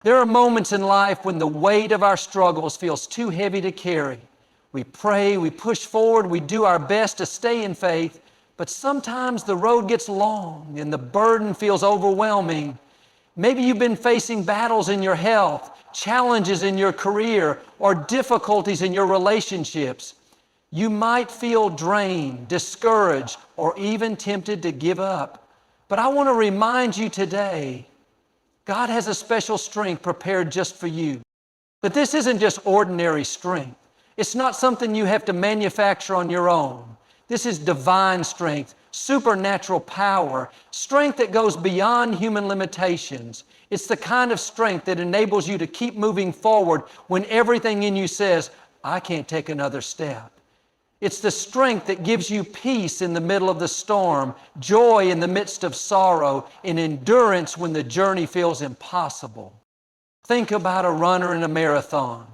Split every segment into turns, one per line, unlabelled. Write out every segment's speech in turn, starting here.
There are moments in life when the weight of our struggles feels too heavy to carry. We pray, we push forward, we do our best to stay in faith, but sometimes the road gets long and the burden feels overwhelming. Maybe you've been facing battles in your health, challenges in your career, or difficulties in your relationships. You might feel drained, discouraged, or even tempted to give up. But I want to remind you today, God has a special strength prepared just for you. But this isn't just ordinary strength. It's not something you have to manufacture on your own. This is divine strength, supernatural power, strength that goes beyond human limitations. It's the kind of strength that enables you to keep moving forward when everything in you says, I can't take another step. It's the strength that gives you peace in the middle of the storm, joy in the midst of sorrow, and endurance when the journey feels impossible. Think about a runner in a marathon.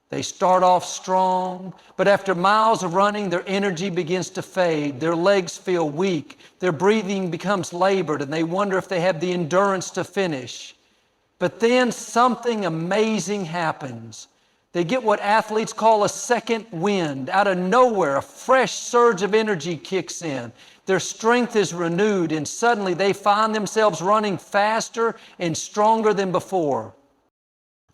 They start off strong, but after miles of running, their energy begins to fade. Their legs feel weak. Their breathing becomes labored, and they wonder if they have the endurance to finish. But then something amazing happens. They get what athletes call a second wind. Out of nowhere, a fresh surge of energy kicks in. Their strength is renewed, and suddenly they find themselves running faster and stronger than before.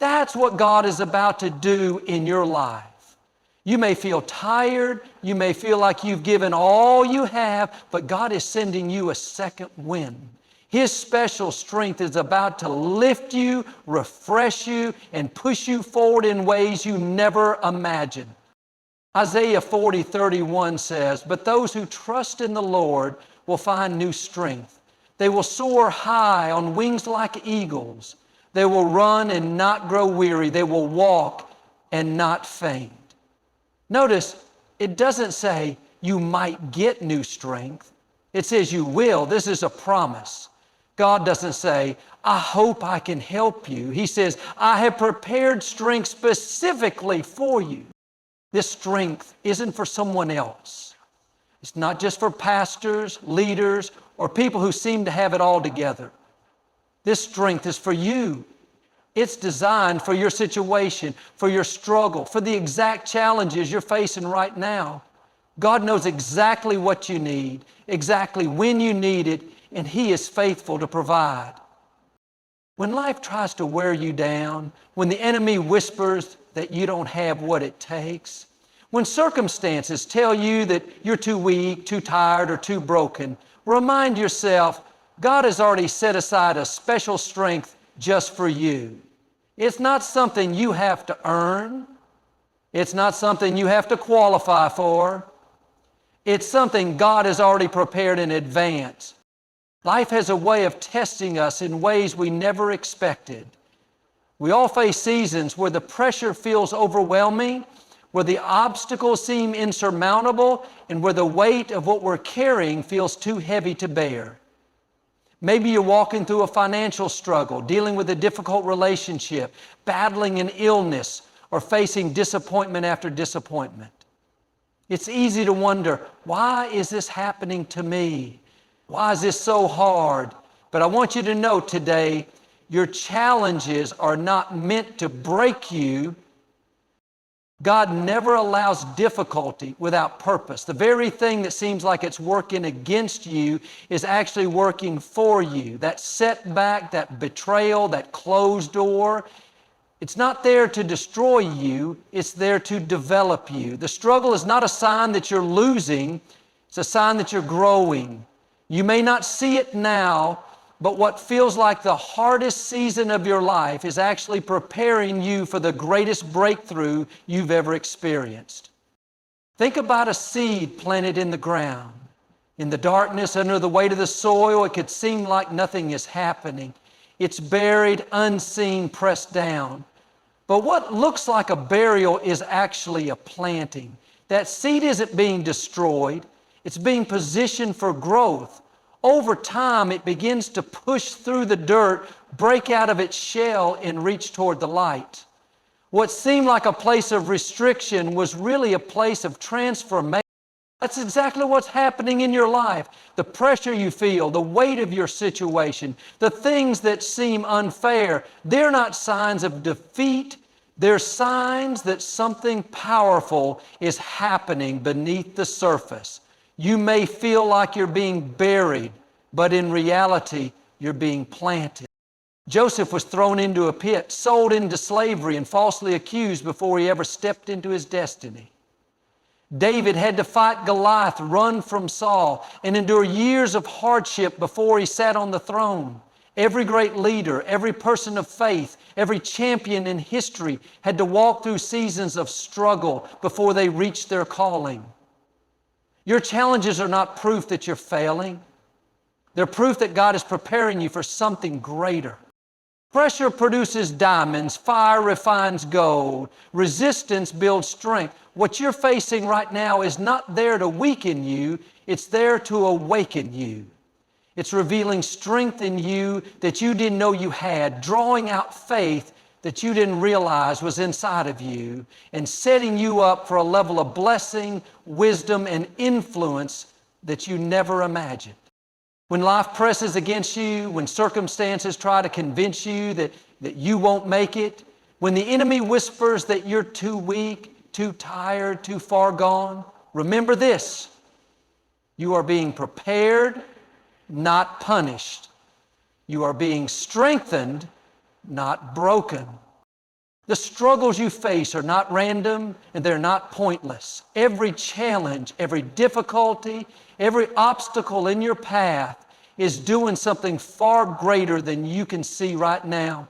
That's what God is about to do in your life. You may feel tired. You may feel like you've given all you have, but God is sending you a second wind. His special strength is about to lift you, refresh you, and push you forward in ways you never imagined. Isaiah 40:31 says, "But those who trust in the Lord will find new strength. They will soar high on wings like eagles. They will run and not grow weary. They will walk and not faint." Notice, it doesn't say you might get new strength. It says you will. This is a promise. God doesn't say, I hope I can help you. He says, I have prepared strength specifically for you. This strength isn't for someone else. It's not just for pastors, leaders, or people who seem to have it all together. This strength is for you. It's designed for your situation, for your struggle, for the exact challenges you're facing right now. God knows exactly what you need, exactly when you need it, and He is faithful to provide. When life tries to wear you down, when the enemy whispers that you don't have what it takes, when circumstances tell you that you're too weak, too tired, or too broken, remind yourself, God has already set aside a special strength just for you. It's not something you have to earn. It's not something you have to qualify for. It's something God has already prepared in advance. Life has a way of testing us in ways we never expected. We all face seasons where the pressure feels overwhelming, where the obstacles seem insurmountable, and where the weight of what we're carrying feels too heavy to bear. Maybe you're walking through a financial struggle, dealing with a difficult relationship, battling an illness, or facing disappointment after disappointment. It's easy to wonder, why is this happening to me? Why is this so hard? But I want you to know today, your challenges are not meant to break you. God never allows difficulty without purpose. The very thing that seems like it's working against you is actually working for you. That setback, that betrayal, that closed door, it's not there to destroy you, it's there to develop you. The struggle is not a sign that you're losing, it's a sign that you're growing. You may not see it now, but what feels like the hardest season of your life is actually preparing you for the greatest breakthrough you've ever experienced. Think about a seed planted in the ground. In the darkness, under the weight of the soil, it could seem like nothing is happening. It's buried, unseen, pressed down. But what looks like a burial is actually a planting. That seed isn't being destroyed. It's being positioned for growth. Over time, it begins to push through the dirt, break out of its shell, and reach toward the light. What seemed like a place of restriction was really a place of transformation. That's exactly what's happening in your life. The pressure you feel, the weight of your situation, the things that seem unfair, they're not signs of defeat. They're signs that something powerful is happening beneath the surface. You may feel like you're being buried, but in reality, you're being planted. Joseph was thrown into a pit, sold into slavery, and falsely accused before he ever stepped into his destiny. David had to fight Goliath, run from Saul, and endure years of hardship before he sat on the throne. Every great leader, every person of faith, every champion in history had to walk through seasons of struggle before they reached their calling. Your challenges are not proof that you're failing. They're proof that God is preparing you for something greater. Pressure produces diamonds, fire refines gold, resistance builds strength. What you're facing right now is not there to weaken you, it's there to awaken you. It's revealing strength in you that you didn't know you had, drawing out faith that you didn't realize was inside of you, and setting you up for a level of blessing, wisdom, and influence that you never imagined. When life presses against you, when circumstances try to convince you that you won't make it, when the enemy whispers that you're too weak, too tired, too far gone, remember this: you are being prepared, not punished. You are being strengthened, not broken. The struggles you face are not random and they're not pointless. Every challenge, every difficulty, every obstacle in your path is doing something far greater than you can see right now.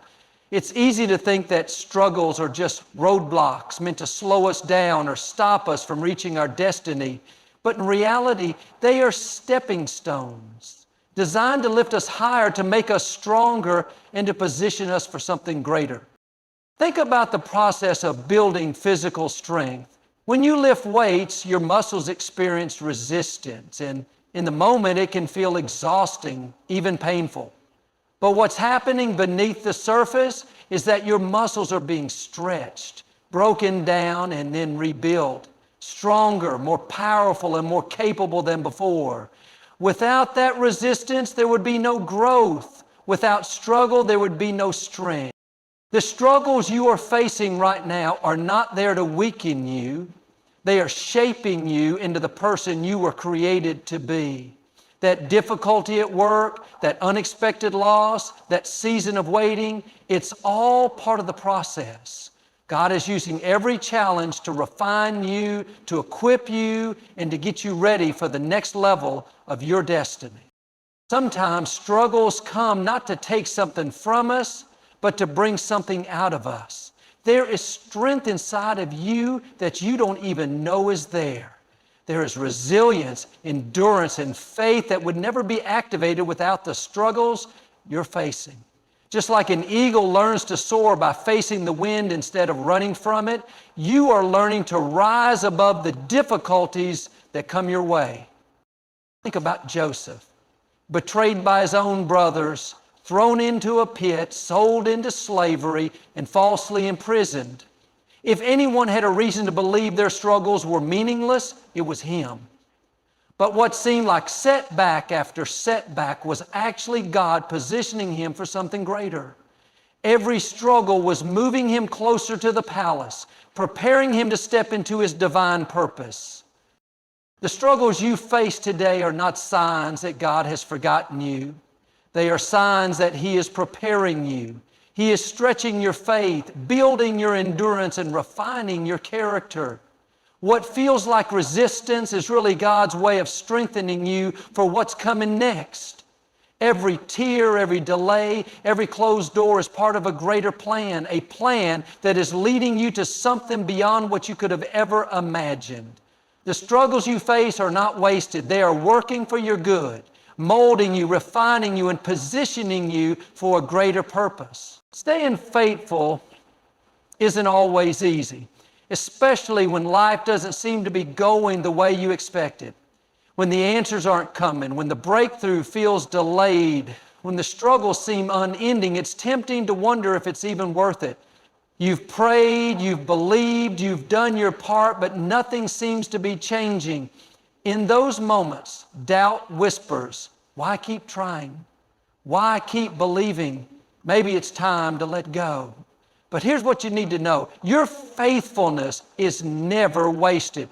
It's easy to think that struggles are just roadblocks meant to slow us down or stop us from reaching our destiny. But in reality, they are stepping stones designed to lift us higher, to make us stronger, and to position us for something greater. Think about the process of building physical strength. When you lift weights, your muscles experience resistance, and in the moment it can feel exhausting, even painful. But what's happening beneath the surface is that your muscles are being stretched, broken down, and then rebuilt. Stronger, more powerful, and more capable than before. Without that resistance, there would be no growth. Without struggle, there would be no strength. The struggles you are facing right now are not there to weaken you. They are shaping you into the person you were created to be. That difficulty at work, that unexpected loss, that season of waiting, it's all part of the process. God is using every challenge to refine you, to equip you, and to get you ready for the next level of your destiny. Sometimes struggles come not to take something from us, but to bring something out of us. There is strength inside of you that you don't even know is there. There is resilience, endurance, and faith that would never be activated without the struggles you're facing. Just like an eagle learns to soar by facing the wind instead of running from it, you are learning to rise above the difficulties that come your way. Think about Joseph, betrayed by his own brothers, thrown into a pit, sold into slavery, and falsely imprisoned. If anyone had a reason to believe their struggles were meaningless, it was him. But what seemed like setback after setback was actually God positioning him for something greater. Every struggle was moving him closer to the palace, preparing him to step into his divine purpose. The struggles you face today are not signs that God has forgotten you. They are signs that He is preparing you. He is stretching your faith, building your endurance, and refining your character. What feels like resistance is really God's way of strengthening you for what's coming next. Every tear, every delay, every closed door is part of a greater plan, a plan that is leading you to something beyond what you could have ever imagined. The struggles you face are not wasted. They are working for your good, molding you, refining you, and positioning you for a greater purpose. Staying faithful isn't always easy, especially when life doesn't seem to be going the way you expected, when the answers aren't coming, when the breakthrough feels delayed, when the struggles seem unending. It's tempting to wonder if it's even worth it. You've prayed, you've believed, you've done your part, but nothing seems to be changing. In those moments, doubt whispers, why keep trying? Why keep believing? Maybe it's time to let go. But here's what you need to know. Your faithfulness is never wasted.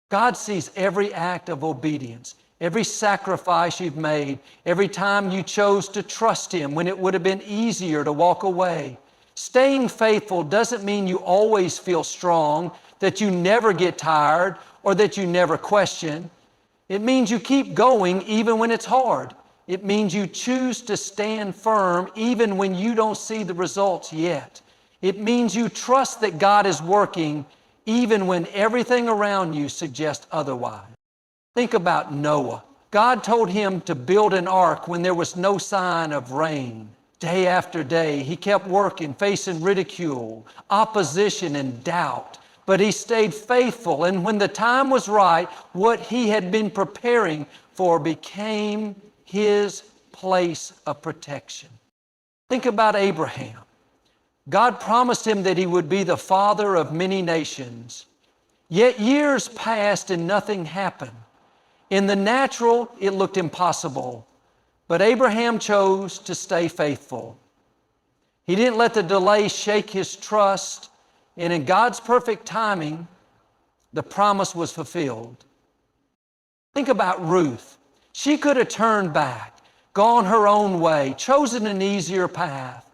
God sees every act of obedience, every sacrifice you've made, every time you chose to trust Him when it would have been easier to walk away. Staying faithful doesn't mean you always feel strong, that you never get tired, or that you never question. It means you keep going even when it's hard. It means you choose to stand firm even when you don't see the results yet. It means you trust that God is working even when everything around you suggests otherwise. Think about Noah. God told him to build an ark when there was no sign of rain. Day after day, he kept working, facing ridicule, opposition, and doubt. But he stayed faithful, and when the time was right, what he had been preparing for became his place of protection. Think about Abraham. God promised him that he would be the father of many nations. Yet years passed and nothing happened. In the natural, it looked impossible. But Abraham chose to stay faithful. He didn't let the delay shake his trust, and in God's perfect timing, the promise was fulfilled. Think about Ruth. She could have turned back, gone her own way, chosen an easier path,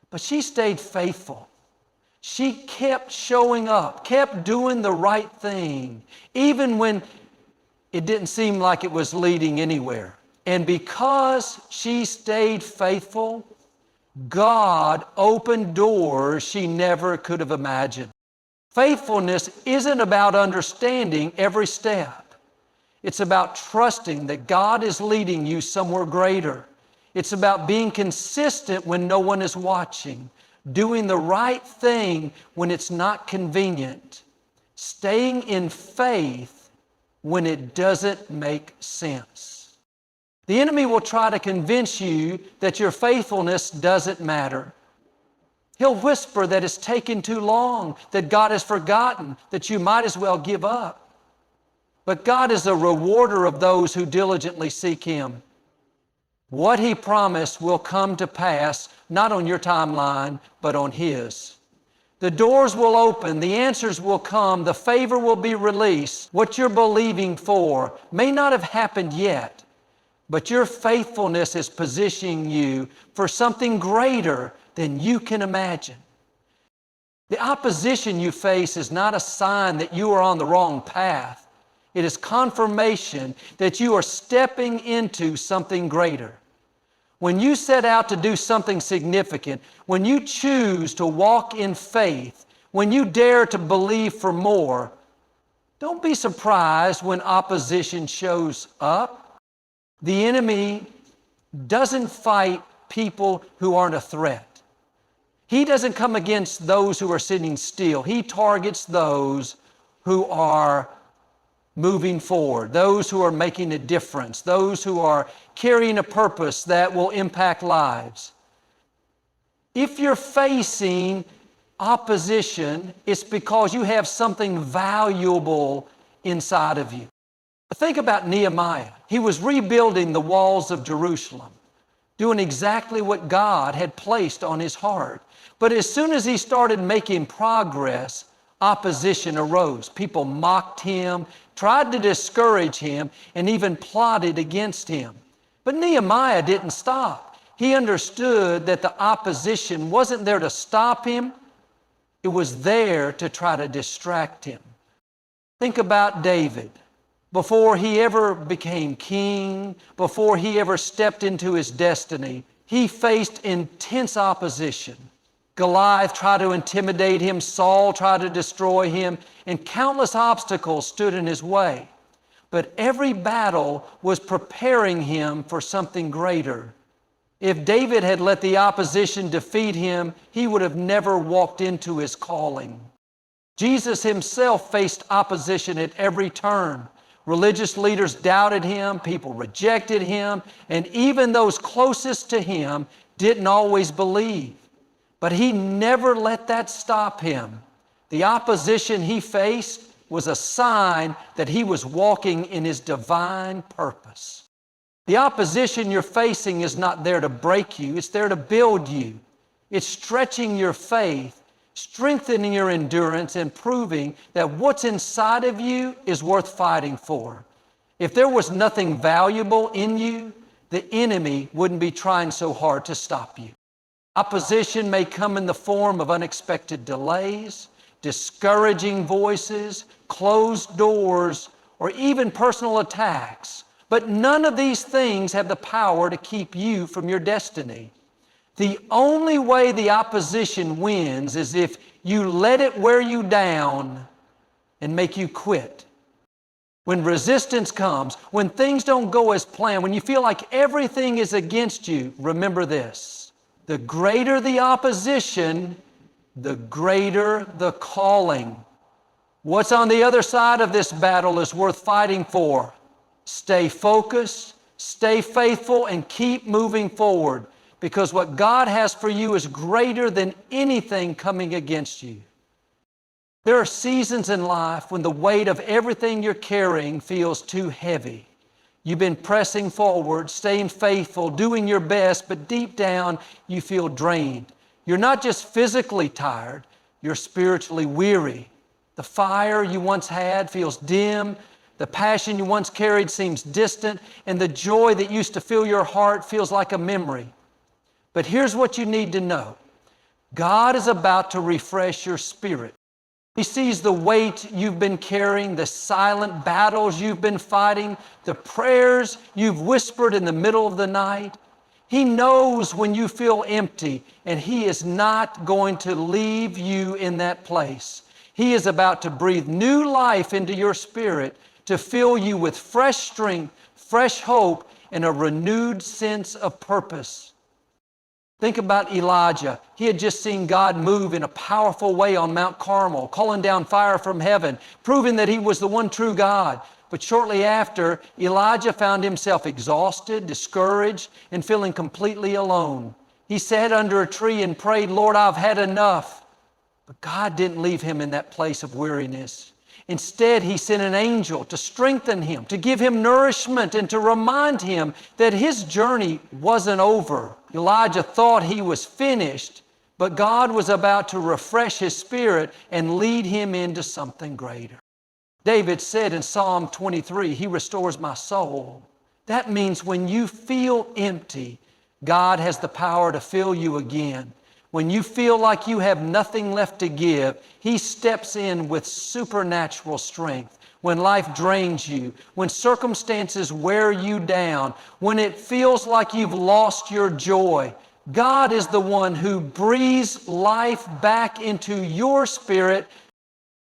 but she stayed faithful. She kept showing up, kept doing the right thing, even when it didn't seem like it was leading anywhere. And because she stayed faithful, God opened doors she never could have imagined. Faithfulness isn't about understanding every step. It's about trusting that God is leading you somewhere greater. It's about being consistent when no one is watching, doing the right thing when it's not convenient, staying in faith when it doesn't make sense. The enemy will try to convince you that your faithfulness doesn't matter. He'll whisper that it's taken too long, that God has forgotten, that you might as well give up. But God is a rewarder of those who diligently seek Him. What He promised will come to pass, not on your timeline, but on His. The doors will open, the answers will come, the favor will be released. What you're believing for may not have happened yet, but your faithfulness is positioning you for something greater than you can imagine. The opposition you face is not a sign that you are on the wrong path. It is confirmation that you are stepping into something greater. When you set out to do something significant, when you choose to walk in faith, when you dare to believe for more, don't be surprised when opposition shows up. The enemy doesn't fight people who aren't a threat. He doesn't come against those who are sitting still. He targets those who are moving forward, those who are making a difference, those who are carrying a purpose that will impact lives. If you're facing opposition, it's because you have something valuable inside of you. Think about Nehemiah. He was rebuilding the walls of Jerusalem, doing exactly what God had placed on his heart. But as soon as he started making progress, opposition arose. People mocked him, tried to discourage him, and even plotted against him. But Nehemiah didn't stop. He understood that the opposition wasn't there to stop him. It was there to try to distract him. Think about David. Before he ever became king, before he ever stepped into his destiny, he faced intense opposition. Goliath tried to intimidate him, Saul tried to destroy him, and countless obstacles stood in his way. But every battle was preparing him for something greater. If David had let the opposition defeat him, he would have never walked into his calling. Jesus himself faced opposition at every turn. Religious leaders doubted him, people rejected him, and even those closest to him didn't always believe. But he never let that stop him. The opposition he faced was a sign that he was walking in his divine purpose. The opposition you're facing is not there to break you, it's there to build you. It's stretching your faith, strengthening your endurance, and proving that what's inside of you is worth fighting for. If there was nothing valuable in you, the enemy wouldn't be trying so hard to stop you. Opposition may come in the form of unexpected delays, discouraging voices, closed doors, or even personal attacks. But none of these things have the power to keep you from your destiny. The only way the opposition wins is if you let it wear you down and make you quit. When resistance comes, when things don't go as planned, when you feel like everything is against you, remember this: the greater the opposition, the greater the calling. What's on the other side of this battle is worth fighting for. Stay focused, stay faithful, and keep moving forward, because what God has for you is greater than anything coming against you. There are seasons in life when the weight of everything you're carrying feels too heavy. You've been pressing forward, staying faithful, doing your best, but deep down you feel drained. You're not just physically tired, you're spiritually weary. The fire you once had feels dim, the passion you once carried seems distant, and the joy that used to fill your heart feels like a memory. But here's what you need to know: God is about to refresh your spirit. He sees the weight you've been carrying, the silent battles you've been fighting, the prayers you've whispered in the middle of the night. He knows when you feel empty, and He is not going to leave you in that place. He is about to breathe new life into your spirit to fill you with fresh strength, fresh hope, and a renewed sense of purpose. Think about Elijah. He had just seen God move in a powerful way on Mount Carmel, calling down fire from heaven, proving that He was the one true God. But shortly after, Elijah found himself exhausted, discouraged, and feeling completely alone. He sat under a tree and prayed, "Lord, I've had enough." But God didn't leave him in that place of weariness. Instead, He sent an angel to strengthen him, to give him nourishment, and to remind him that his journey wasn't over. Elijah thought he was finished, but God was about to refresh his spirit and lead him into something greater. David said in Psalm 23, He restores my soul. That means when you feel empty, God has the power to fill you again. When you feel like you have nothing left to give, He steps in with supernatural strength. When life drains you, when circumstances wear you down, when it feels like you've lost your joy, God is the one who breathes life back into your spirit.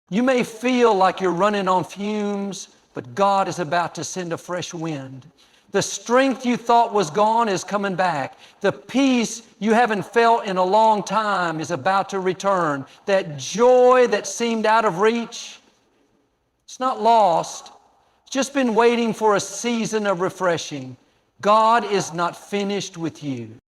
You may feel like you're running on fumes, but God is about to send a fresh wind. The strength you thought was gone is coming back. The peace you haven't felt in a long time is about to return. That joy that seemed out of reach, it's not lost. It's just been waiting for a season of refreshing. God is not finished with you.